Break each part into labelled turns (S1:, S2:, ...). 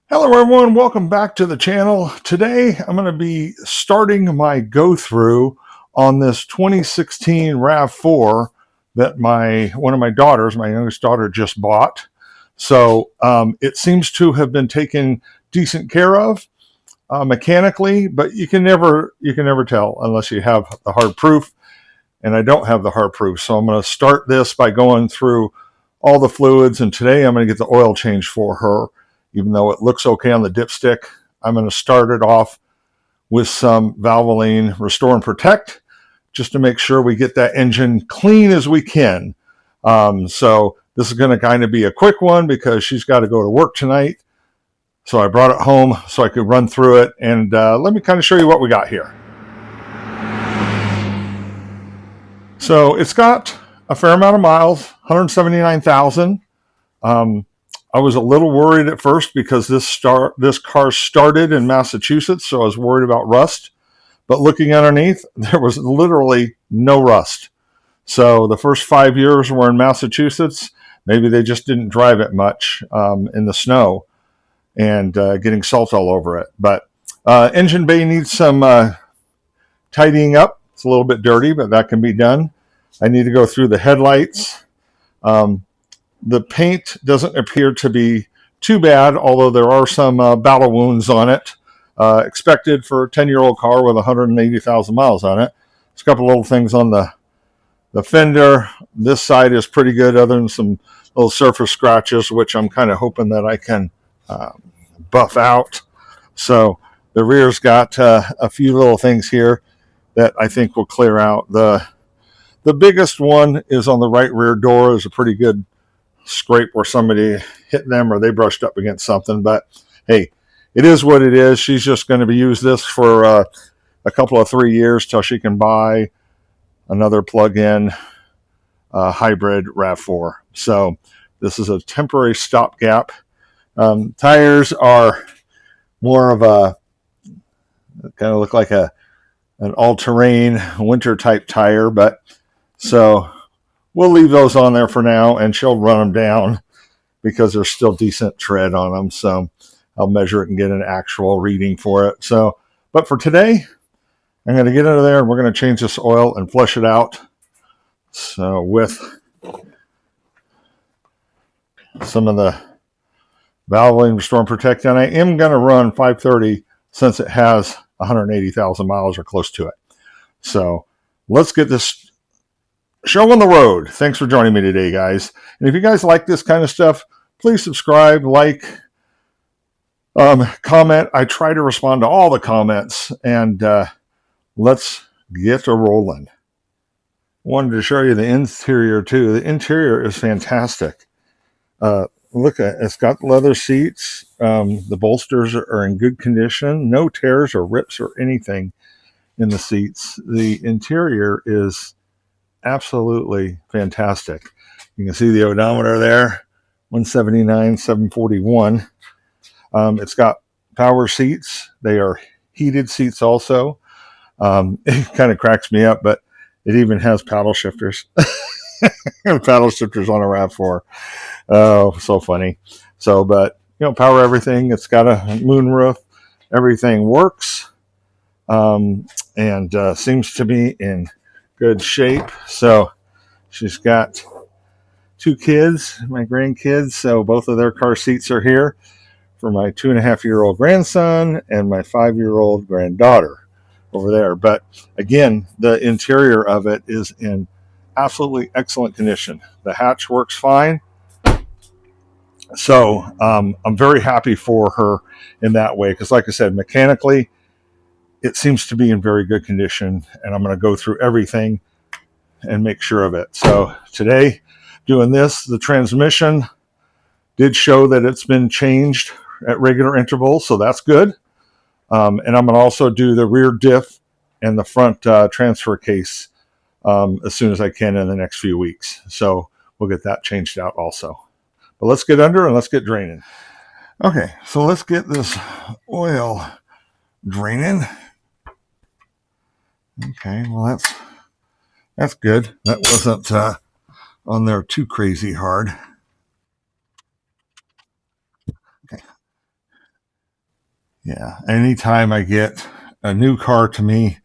S1: Hello everyone, welcome back to the channel. Today I'm going to be starting my go through on this 2016 RAV4 that one of my daughters, my youngest daughter, just bought. So it seems to have been taken decent care of mechanically, but you can never tell unless you have the hard proof, and I don't have the hard proof. So I'm going to start this by going through all the fluids, and today I'm going to get the oil change for her. Even though it looks okay on the dipstick, I'm going to start it off with some Valvoline Restore and Protect just to make sure we get that engine clean as we can. So this is going to kind of be a quick one because she's got to go to work tonight. So I brought it home so I could run through it, and let me kind of show you what we got here. So it's got a fair amount of miles, 179,000. I was a little worried at first because this car started in Massachusetts, so I was worried about rust. But looking underneath, there was literally no rust. So the first 5 years were in Massachusetts. Maybe they just didn't drive it much in the snow and getting salt all over it. But engine bay needs some tidying up. It's a little bit dirty, but that can be done. I need to go through the headlights. The paint doesn't appear to be too bad, although there are some battle wounds on it, expected for a 10-year-old car with 180,000 miles on it. There's a couple little things on the fender. This side is pretty good, other than some little surface scratches, which I'm kind of hoping that I can buff out. So the rear's got a few little things here that I think will clear out. The biggest one is on the right rear door. Is a pretty good scrape where somebody hit them or they brushed up against something. But hey, it is what it is. She's just going to be use this for a couple of 3 years till she can buy another plug-in hybrid RAV4. So this is a temporary stopgap. Tires are more of a kind of look like an all-terrain winter type tire, but so we'll leave those on there for now, and she'll run them down because there's still decent tread on them. So I'll measure it and get an actual reading for it. So, but for today, I'm going to get under there and we're going to change this oil and flush it out. So with some of the Valvoline Restore and Protect, and I am going to run 530 since it has 180,000 miles or close to it. So let's get this show on the road. Thanks for joining me today, guys. And if you guys like this kind of stuff, please subscribe, like, comment. I try to respond to all the comments, and let's get a rolling. Wanted to show you the interior too. The interior is fantastic. Look at it. It's got leather seats. The bolsters are in good condition. No tears or rips or anything in the seats. The interior is absolutely fantastic. You can see the odometer there, 179, 741. It's got power seats. They are heated seats also. It kind of cracks me up, but it even has paddle shifters. Paddle shifters on a RAV4. Oh, so funny. So, but, power everything. It's got a moonroof. Everything works and seems to be in good shape. So she's got 2 kids, my grandkids. So both of their car seats are here for my 2.5-year-old grandson and my 5-year-old granddaughter over there. But again, the interior of it is in absolutely excellent condition. The hatch works fine. So I'm very happy for her in that way, because like I said, mechanically, it seems to be in very good condition, and I'm going to go through everything and make sure of it. So today, doing this, the transmission did show that it's been changed at regular intervals, so that's good. And I'm going to also do the rear diff and the front transfer case as soon as I can in the next few weeks. So we'll get that changed out also. But let's get under and let's get draining. Okay, so let's get this oil draining. Okay, well that's good. That wasn't on there too crazy hard. Okay, Yeah, anytime I get a new car to me,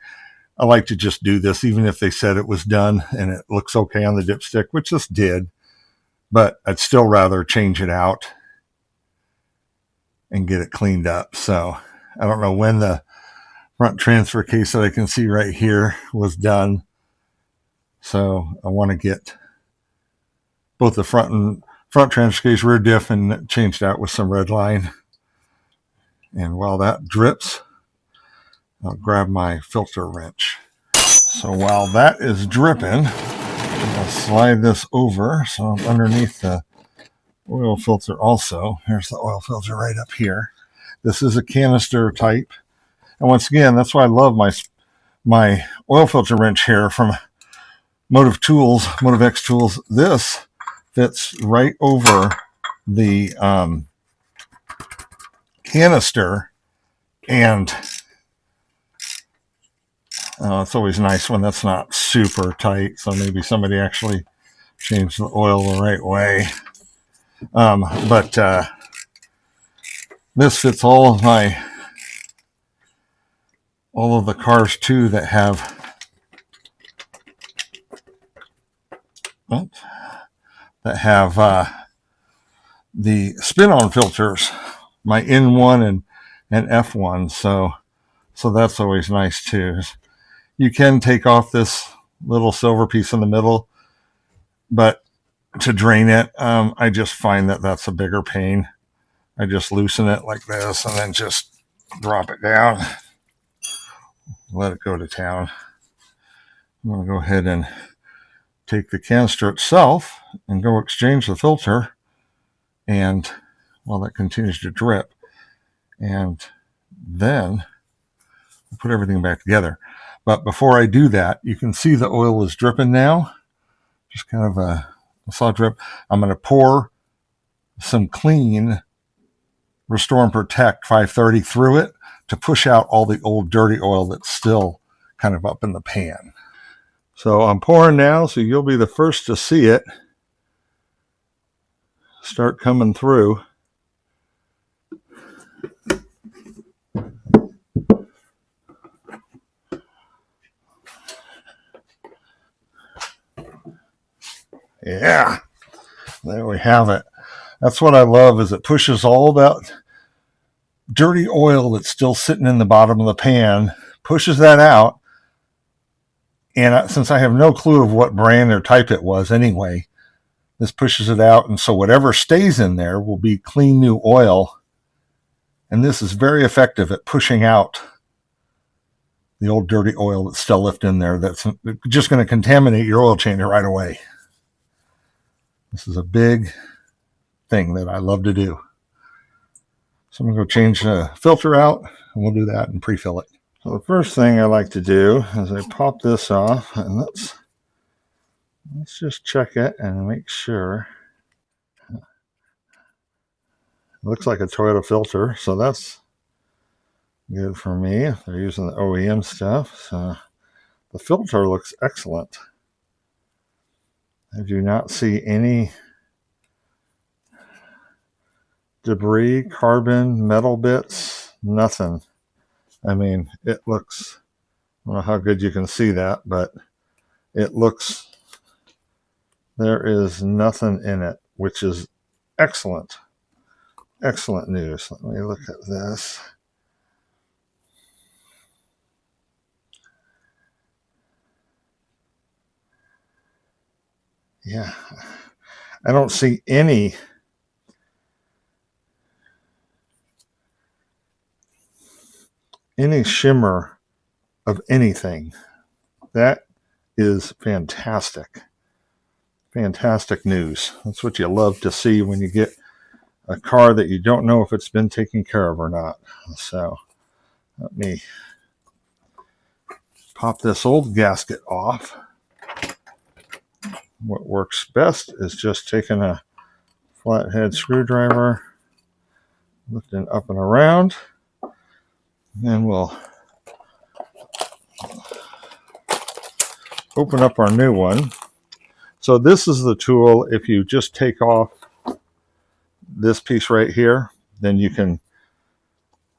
S1: I like to just do this, even if they said it was done and it looks okay on the dipstick, which this did, but I'd still rather change it out and get it cleaned up. So I don't know when the front transfer case that I can see right here was done. So I want to get both the front transfer case, rear diff, and changed out with some red line. And while that drips, I'll grab my filter wrench. So while that is dripping, I'll slide this over so I'm underneath the oil filter also. Here's the oil filter right up here. This is a canister type. And once again, that's why I love my oil filter wrench here from Motive X Tools. This fits right over the canister, and it's always nice when that's not super tight, so maybe somebody actually changed the oil the right way. But this fits all of the cars too that have the spin-on filters, my N1 and F1. So that's always nice too. You can take off this little silver piece in the middle, but to drain it, I just find that that's a bigger pain. I just loosen it like this and then just drop it down, let it go to town. I'm going to go ahead and take the canister itself and go exchange the filter, and while that continues to drip, and then I'll put everything back together. But before I do that, you can see the oil is dripping now, just kind of a solid drip. I'm going to pour some clean Restore and Protect 530 through it to push out all the old dirty oil that's still kind of up in the pan. So I'm pouring now, so you'll be the first to see it start coming through. Yeah, there we have it. That's what I love, is it pushes all that dirty oil that's still sitting in the bottom of the pan, pushes that out. And since I have no clue of what brand or type it was anyway, this pushes it out. And so whatever stays in there will be clean new oil. And this is very effective at pushing out the old dirty oil that's still left in there that's just going to contaminate your oil change right away. This is a big thing that I love to do. So I'm going to go change the filter out, and we'll do that and pre-fill it. So the first thing I like to do is I pop this off, and let's just check it and make sure. It looks like a Toyota filter, so that's good for me if they're using the OEM stuff. So the filter looks excellent. I do not see any debris, carbon, metal bits, nothing. I mean, it looks, I don't know how good you can see that, but it looks, there is nothing in it, which is excellent. Excellent news. Let me look at this. Yeah, I don't see any shimmer of anything. That is fantastic. Fantastic news. That's what you love to see when you get a car that you don't know if it's been taken care of or not. So let me pop this old gasket off. What works best is just taking a flathead screwdriver, lifting up and around, and we'll open up our new one. So this is the tool. If you just take off this piece right here, then you can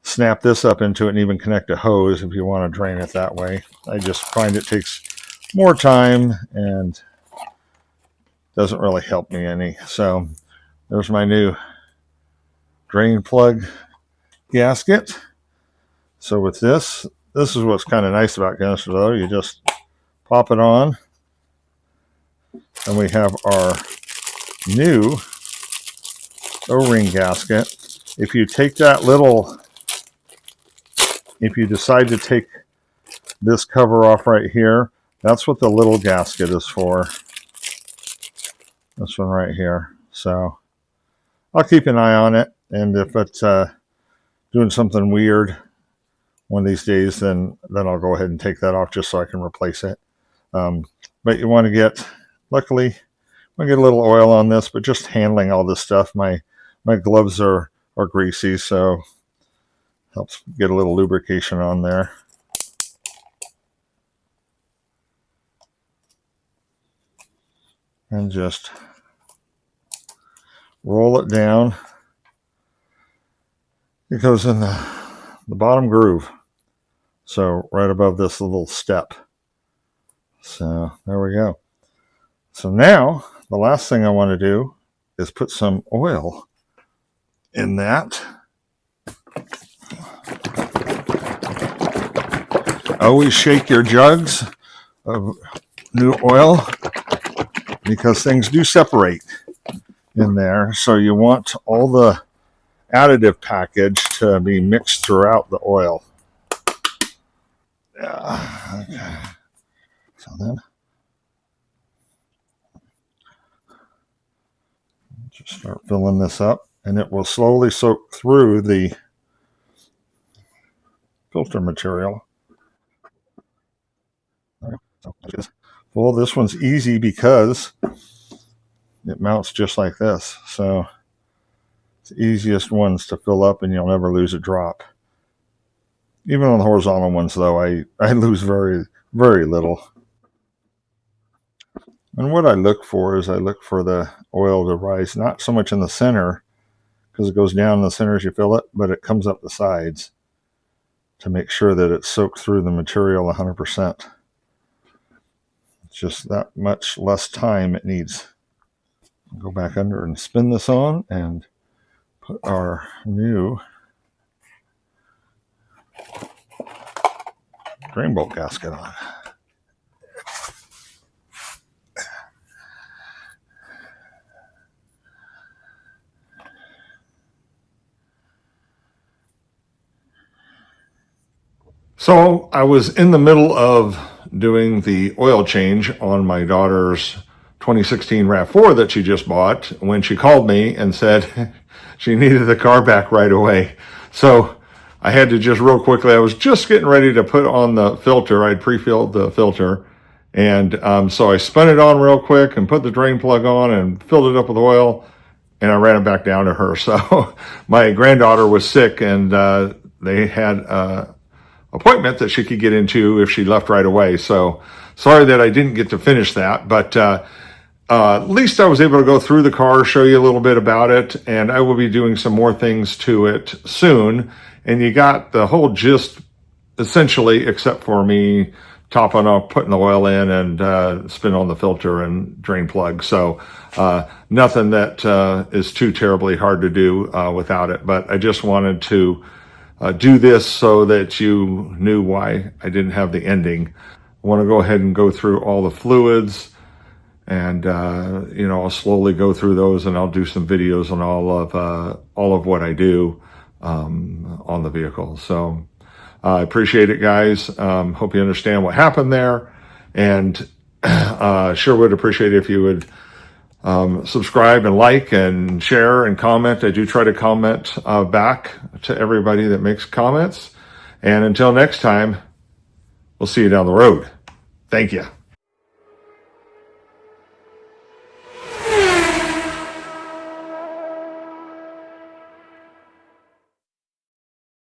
S1: snap this up into it and even connect a hose if you want to drain it that way. I just find it takes more time and doesn't really help me any. So there's my new drain plug gasket. So with this is what's kind of nice about canister though. You just pop it on, and we have our new O-ring gasket. If you take that little, if you decide to take this cover off right here, that's what the little gasket is for. This one right here. So I'll keep an eye on it, and if it's doing something weird one of these days, then I'll go ahead and take that off just so I can replace it. But you want to get, luckily, I get a little oil on this, but just handling all this stuff, my gloves are greasy, so helps get a little lubrication on there. And just roll it down. It goes in the bottom groove, so right above this little step. So there we go. So now the last thing I want to do is put some oil in that. Always shake your jugs of new oil because things do separate in there. So you want all the additive package to be mixed throughout the oil. Yeah. Okay. So then just start filling this up, and it will slowly soak through the filter material. Well, this one's easy because it mounts just like this. So it's the easiest ones to fill up, and you'll never lose a drop. Even on the horizontal ones, though, I lose very, very little. And what I look for is I look for the oil to rise, not so much in the center, because it goes down in the center as you fill it, but it comes up the sides to make sure that it's soaked through the material 100%. It's just that much less time it needs. Go back under and spin this on and put our new drain bolt gasket on. So I was in the middle of doing the oil change on my daughter's 2016 RAV4 that she just bought when she called me and said she needed the car back right away. So I had to just real quickly, I was just getting ready to put on the filter. I'd pre-filled the filter. And so I spun it on real quick and put the drain plug on and filled it up with oil, and I ran it back down to her. So my granddaughter was sick, and they had appointment that she could get into if she left right away. So sorry that I didn't get to finish that, but at least I was able to go through the car, show you a little bit about it, and I will be doing some more things to it soon. And you got the whole gist essentially, except for me topping off, putting the oil in, and spin on the filter and drain plug. So nothing that is too terribly hard to do without it, but I just wanted to do this so that you knew why I didn't have the ending. I want to go ahead and go through all the fluids, and I'll slowly go through those, and I'll do some videos on all of what I do on the vehicle. So I appreciate it, guys. Hope you understand what happened there, and sure would appreciate it if you would subscribe and like and share and comment. I do try to comment back to everybody that makes comments. And until next time, we'll see you down the road. Thank you.